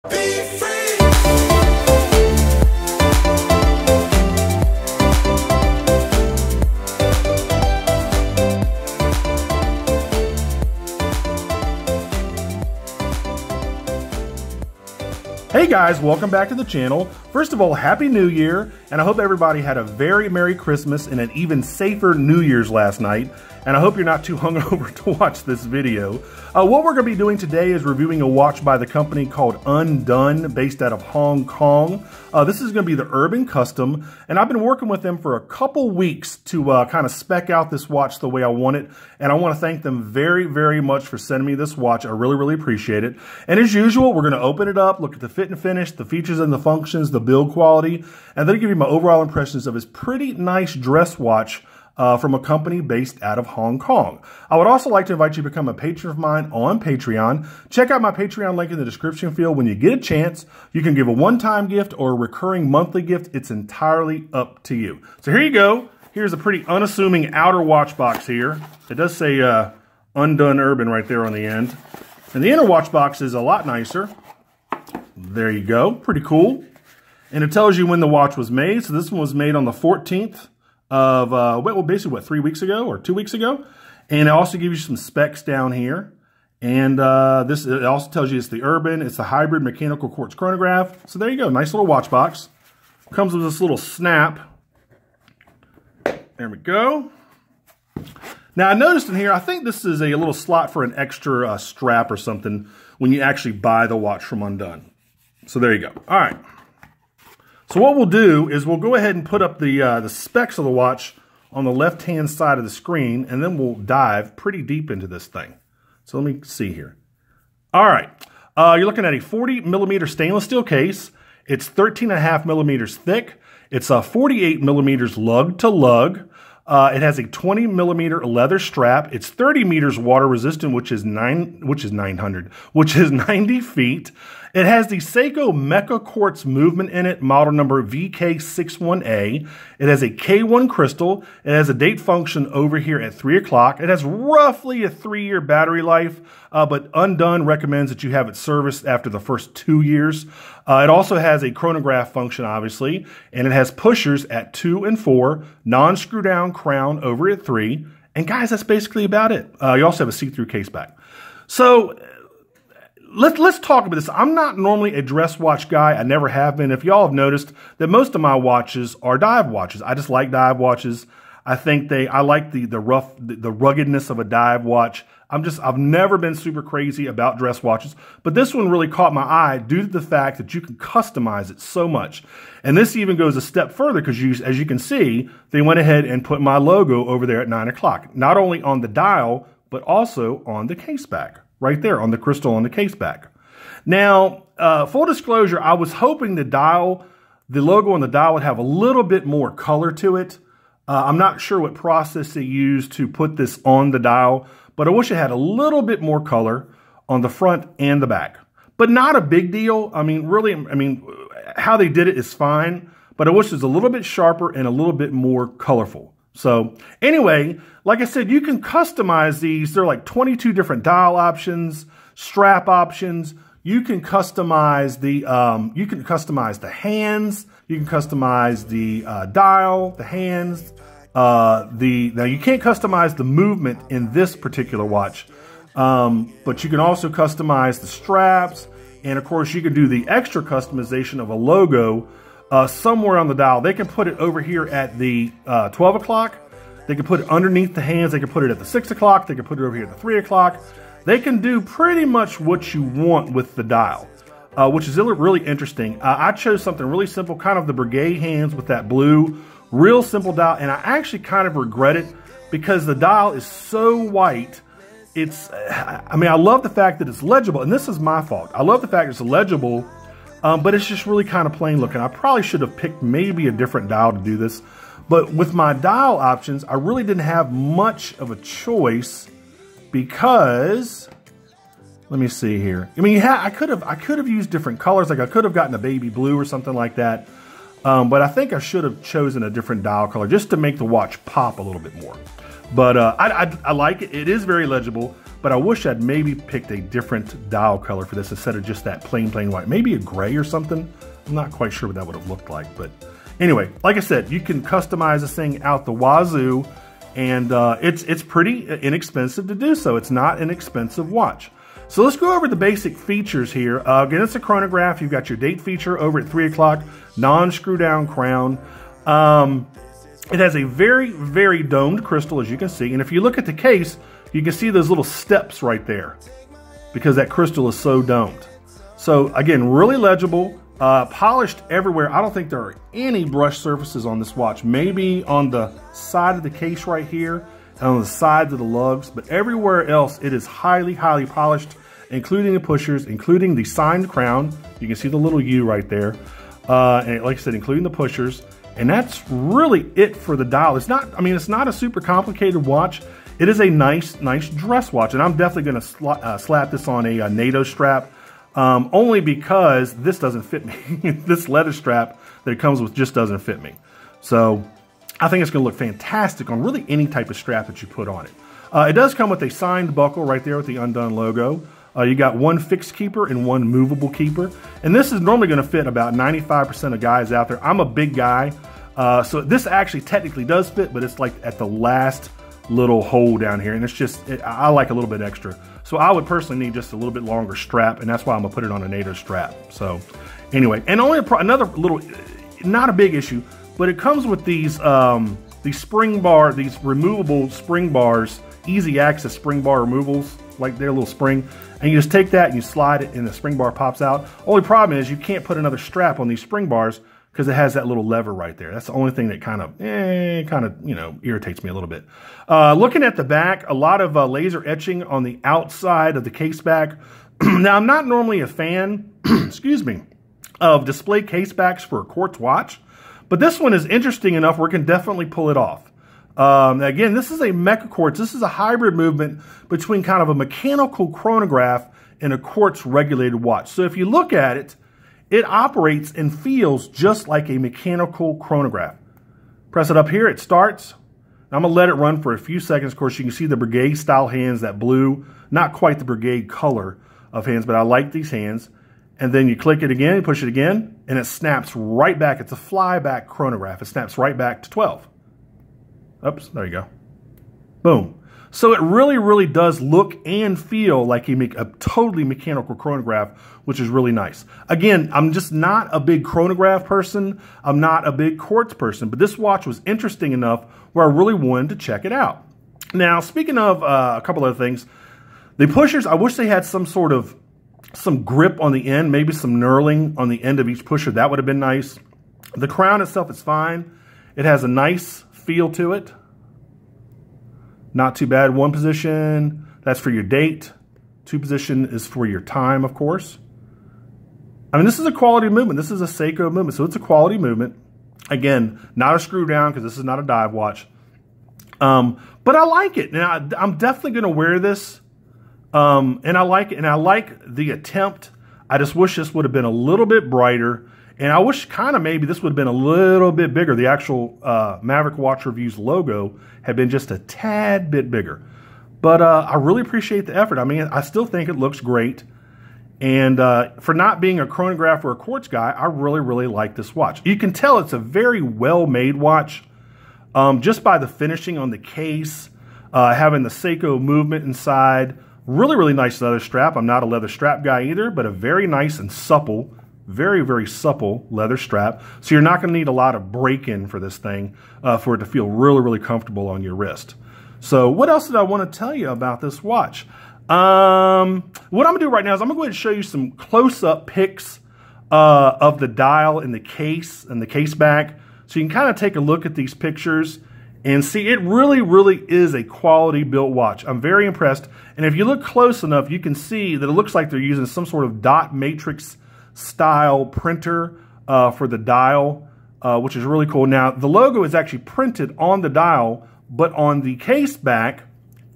Hey guys, welcome back to the channel. First of all, Happy New Year, and I hope everybody had a very Merry Christmas and an even safer New Year's last night, and I hope you're not too hungover to watch this video. What we're going to be doing today is reviewing a watch by the company called Undone, based out of Hong Kong. This is going to be the Urban Custom, and I've been working with them for a couple weeks to kind of spec out this watch the way I want it, and I want to thank them very, very much for sending me this watch. I really, really appreciate it. And as usual, we're going to open it up, look at the fit and finish, the features and the functions, the build quality, and then give you my overall impressions of this pretty nice dress watch from a company based out of Hong Kong. I would also like to invite you to become a patron of mine on Patreon. Check out my Patreon link in the description field. When you get a chance, you can give a one-time gift or a recurring monthly gift. It's entirely up to you. So here you go. Here's a pretty unassuming outer watch box here. It does say Undone Urban right there on the end. And the inner watch box is a lot nicer. There you go. Pretty cool. And it tells you when the watch was made. So this one was made on the 14th of, well, basically, what, 3 weeks ago or 2 weeks ago? And it also gives you some specs down here. And it also tells you it's the Urban, it's the hybrid mechanical quartz chronograph. So there you go, nice little watch box. Comes with this little snap. There we go. Now I noticed in here, I think this is a little slot for an extra strap or something when you actually buy the watch from Undone. So there you go. All right. So what we'll do is we'll go ahead and put up the specs of the watch on the left-hand side of the screen, and then we'll dive pretty deep into this thing. So let me see here. All right. You're looking at a 40-millimeter stainless steel case. It's 13.5 millimeters thick. It's 48 millimeters lug to lug. It has a 20-millimeter leather strap. It's 30 meters water resistant, which is 90 feet. It has the Seiko Mecha Quartz movement in it, model number VK61A. It has a K1 crystal. It has a date function over here at 3 o'clock. It has roughly a 3-year battery life, but Undone recommends that you have it serviced after the first 2 years. It also has a chronograph function, obviously, and it has pushers at 2 and 4, non-screw down crown over at 3. And guys, that's basically about it. You also have a see-through case back. So let's talk about this. I'm not normally a dress watch guy. I never have been. If y'all have noticed that most of my watches are dive watches. I just like dive watches. I think I like the ruggedness of a dive watch. I've never been super crazy about dress watches, but this one really caught my eye due to the fact that you can customize it so much. And this even goes a step further because as you can see, they went ahead and put my logo over there at 9 o'clock, not only on the dial, but also on the case back, right there on the crystal on the case back. Now, full disclosure, I was hoping the logo on the dial would have a little bit more color to it. I'm not sure what process they used to put this on the dial, but I wish it had a little bit more color on the front and the back. But not a big deal. I mean, really, how they did it is fine, but I wish it was a little bit sharper and a little bit more colorful. So anyway, like I said, you can customize these. There are like 22 different dial options, strap options. You can customize the hands. You can customize the dial, the hands. Now you can't customize the movement in this particular watch, but you can also customize the straps, and of course you can do the extra customization of a logo somewhere on the dial. They can put it over here at the 12 o'clock. They can put it underneath the hands. They can put it at the 6 o'clock. They can put it over here at the 3 o'clock. They can do pretty much what you want with the dial, which is really interesting. I chose something really simple, kind of the brigade hands with that blue. Real simple dial, and I actually kind of regret it because the dial is so white. I love the fact that it's legible, and this is my fault. I love the fact it's legible, but it's just really kind of plain looking. I probably should have picked maybe a different dial to do this, but with my dial options, I really didn't have much of a choice because, let me see here. I could have used different colors, like I could have gotten a baby blue or something like that. But I think I should have chosen a different dial color just to make the watch pop a little bit more. But I like it. It is very legible. but I wish I'd maybe picked a different dial color for this instead of just that plain white. Maybe a gray or something. I'm not quite sure what that would have looked like, but anyway, like I said, you can customize this thing out the wazoo, and it's pretty inexpensive to do so. It's not an expensive watch. So let's go over the basic features here. Again, it's a chronograph. You've got your date feature over at 3 o'clock, non-screw down crown. It has a very domed crystal, as you can see. And if you look at the case, you can see those little steps right there because that crystal is so domed. So again, really legible, polished everywhere. I don't think there are any brush surfaces on this watch. Maybe on the side of the case right here and on the sides of the lugs, but everywhere else it is highly polished, including the pushers, including the signed crown. You can see the little U right there. And like I said, including the pushers. And that's really it for the dial. It's not, I mean, it's not a super complicated watch. It is a nice dress watch, and I'm definitely going to slap this on a NATO strap, only because this doesn't fit me. This leather strap that it comes with just doesn't fit me. So I think it's going to look fantastic on really any type of strap that you put on it. It does come with a signed buckle right there with the Undone logo. You got one fixed keeper and one movable keeper. And this is normally going to fit about 95% of guys out there. I'm a big guy, so this actually technically does fit, but it's like at the last little hole down here. And it's just, I like a little bit extra. So I would personally need just a little bit longer strap, and that's why I'm going to put it on a NATO strap. So anyway, and only another little, not a big issue, but it comes with these spring bar, these removable spring bars, easy access spring bar removals, like their little spring. And you just take that and you slide it and the spring bar pops out. Only problem is you can't put another strap on these spring bars because it has that little lever right there. That's the only thing that kind of, you know, irritates me a little bit. Looking at the back, a lot of laser etching on the outside of the case back. Now, I'm not normally a fan, excuse me, of display case backs for a Quartz watch, but this one is interesting enough where we can definitely pull it off. Again, this is a Mecha Quartz. This is a hybrid movement between kind of a mechanical chronograph and a quartz regulated watch. So if you look at it, it operates and feels just like a mechanical chronograph. Press it up here, it starts. I'm gonna let it run for a few seconds. Of course, you can see the brigade style hands, that blue, not quite the brigade color of hands, but I like these hands. And then you click it again, you push it again, and it snaps right back. It's a flyback chronograph. It snaps right back to 12. Oops, there you go. Boom. So it really does look and feel like a totally mechanical chronograph, which is really nice. Again, I'm just not a big chronograph person. I'm not a big quartz person, but this watch was interesting enough where I really wanted to check it out. Now, speaking of a couple other things, the pushers, I wish they had some grip on the end, maybe some knurling on the end of each pusher. That would have been nice. The crown itself is fine. It has a nice feel to it. Not too bad. One position, that's for your date. Two position is for your time, of course. I mean, this is a quality movement. This is a Seiko movement, so it's a quality movement. Again, not a screw down because this is not a dive watch. But I like it. Now, I'm definitely going to wear this. And I like it. And I like the attempt. I just wish this would have been a little bit brighter. And I wish kind of maybe this would have been a little bit bigger. The actual Maverick Watch Reviews logo had been just a tad bit bigger. But I really appreciate the effort. I mean, I still think it looks great. And for not being a chronograph or a quartz guy, I really like this watch. You can tell it's a very well-made watch just by the finishing on the case, having the Seiko movement inside. Really nice leather strap. I'm not a leather strap guy either, but a very nice and supple, very supple leather strap. So you're not going to need a lot of break-in for this thing for it to feel really comfortable on your wrist. So what else did I want to tell you about this watch? What I'm going to do right now is I'm going to go ahead and show you some close-up pics of the dial and the case back. So you can kind of take a look at these pictures and see it really is a quality built watch. I'm very impressed. And if you look close enough, you can see that it looks like they're using some sort of dot matrix style printer for the dial, which is really cool. Now, the logo is actually printed on the dial, but on the case back,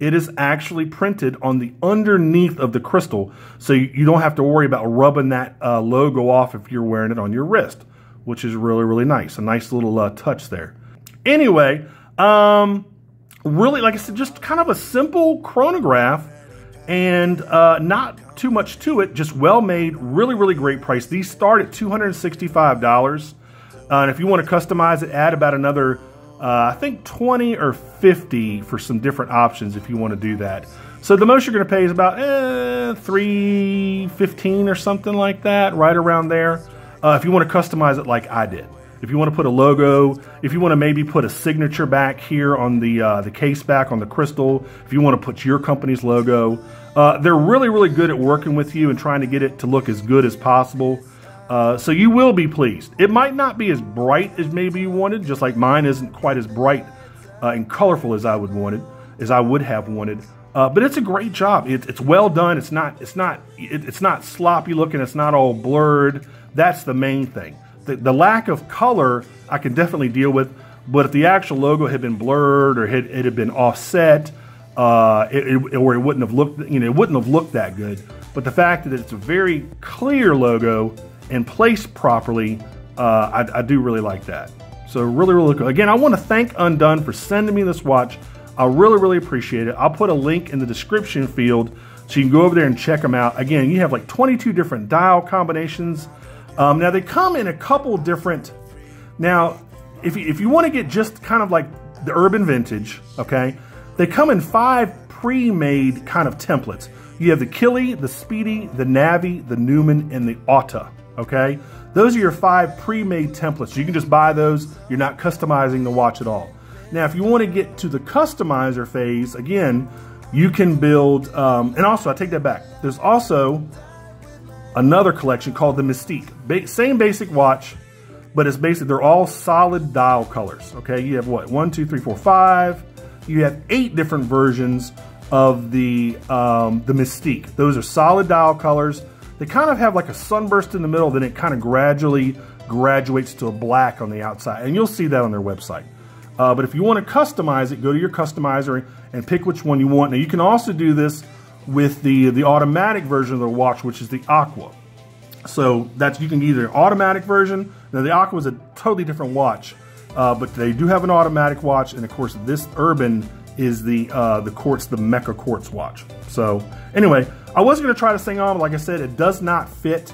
it is actually printed on the underneath of the crystal. So you don't have to worry about rubbing that logo off if you're wearing it on your wrist, which is really nice. A nice little touch there. Anyway, really, like I said, just kind of a simple chronograph. and not too much to it, just well made, really, really great price. These start at $265. And if you want to customize it, add about another, I think 20 or 50 for some different options if you want to do that. So the most you're going to pay is about $315 or something like that, right around there. If you want to customize it like I did. If you want to put a logo, if you want to maybe put a signature back here on the case back on the crystal, if you want to put your company's logo, they're really, really good at working with you and trying to get it to look as good as possible. So you will be pleased. It might not be as bright as maybe you wanted, just like mine isn't quite as bright and colorful as I would have wanted. But it's a great job. It's well done. It's not sloppy looking. It's not all blurred. That's the main thing. The lack of color I can definitely deal with, but if the actual logo had been blurred or it had been offset, or it wouldn't have looked, it wouldn't have looked that good. But the fact that it's a very clear logo and placed properly, I do really like that. So really, really cool. Again, I want to thank Undone for sending me this watch. I really, really appreciate it. I'll put a link in the description field so you can go over there and check them out. Again, you have like 22 different dial combinations. Now they come in a couple different, now if you want to get just kind of like the urban vintage, okay, they come in 5 pre-made kind of templates. You have the Kili, the Speedy, the Navi, the Newman, and the Auta, okay? Those are your 5 pre-made templates. You can just buy those. You're not customizing the watch at all. Now, if you want to get to the customizer phase, again, you can build, and also I take that back. There's also another collection called the Mystique. Same basic watch, but it's basically, they're all solid dial colors, okay? You have what, 1, 2, 3, 4, 5. You have 8 different versions of the Mystique. Those are solid dial colors. They kind of have like a sunburst in the middle, then it kind of gradually graduates to a black on the outside. And you'll see that on their website. But if you want to customize it, go to your customizer and pick which one you want. Now you can also do this with the automatic version of the watch, which is the Aqua. So that's, you can get either an automatic version. Now the Aqua is a totally different watch, but they do have an automatic watch, and of course this Urban is the Quartz, the Mecha Quartz watch. So anyway, I was going to try this thing on, but like I said, it does not fit.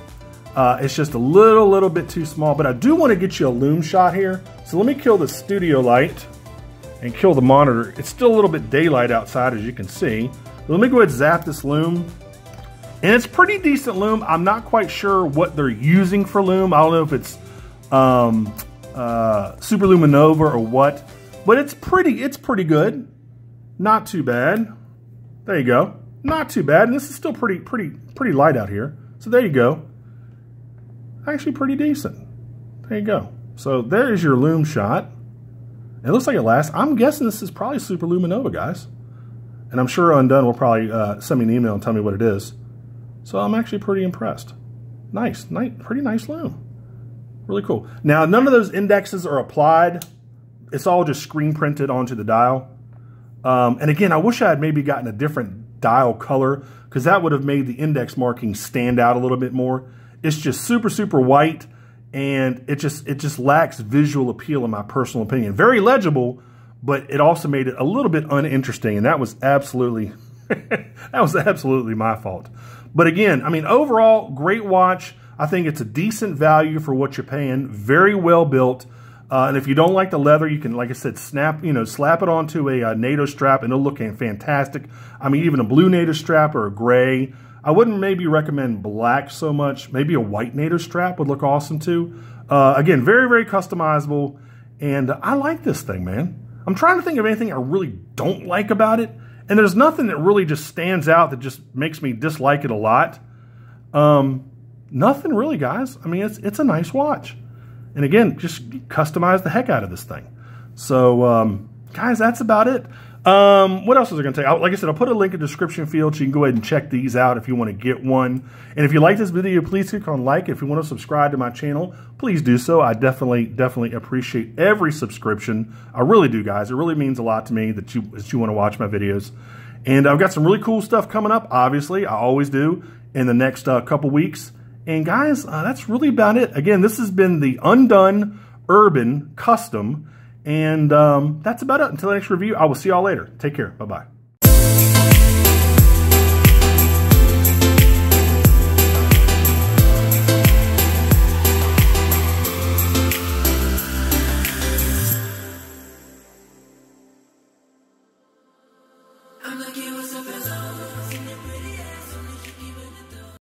It's just a little bit too small, but I do want to get you a Lume shot here. So let me kill the studio light and kill the monitor. It's still a little bit daylight outside, as you can see. Let me go ahead and zap this Lume. And it's pretty decent Lume. I'm not quite sure what they're using for Lume. I don't know if it's Super Luminova or what, but it's pretty good. Not too bad. There you go. Not too bad. And this is still pretty light out here. So there you go. Actually pretty decent. There you go. So there is your Lume shot. It looks like it lasts. I'm guessing this is probably Super Luminova, guys. And I'm sure Undone will probably send me an email and tell me what it is. So I'm actually pretty impressed. Nice, pretty nice Lume. Really cool. Now, none of those indexes are applied. It's all just screen printed onto the dial. And again, I wish I had maybe gotten a different dial color, because that would have made the index marking stand out a little bit more. It's just super white, and it just lacks visual appeal in my personal opinion. Very legible, but it also made it a little bit uninteresting, and that was absolutely my fault. But again, I mean, overall, great watch. I think it's a decent value for what you're paying. Very well built. And if you don't like the leather, you can, like I said, slap it onto a NATO strap, and it'll look fantastic. I mean, even a blue NATO strap or a gray. I wouldn't maybe recommend black so much. Maybe a white NATO strap would look awesome too. Again, very customizable. And I like this thing, man. I'm trying to think of anything I really don't like about it. And there's nothing that really just stands out that just makes me dislike it a lot. Nothing really, guys. I mean, it's a nice watch. And again, just customize the heck out of this thing. So, guys, that's about it. What else was I going to take? Like I said, I'll put a link in the description field so you can go ahead and check these out if you want to get one. And if you like this video, please click on like. If you want to subscribe to my channel, please do so. I definitely appreciate every subscription. I really do, guys. It really means a lot to me that you want to watch my videos. And I've got some really cool stuff coming up, obviously. I always do in the next couple weeks. And guys, that's really about it. Again, this has been the Undone Urban Custom. And that's about it. Until the next review, I will see y'all later. Take care. Bye-bye.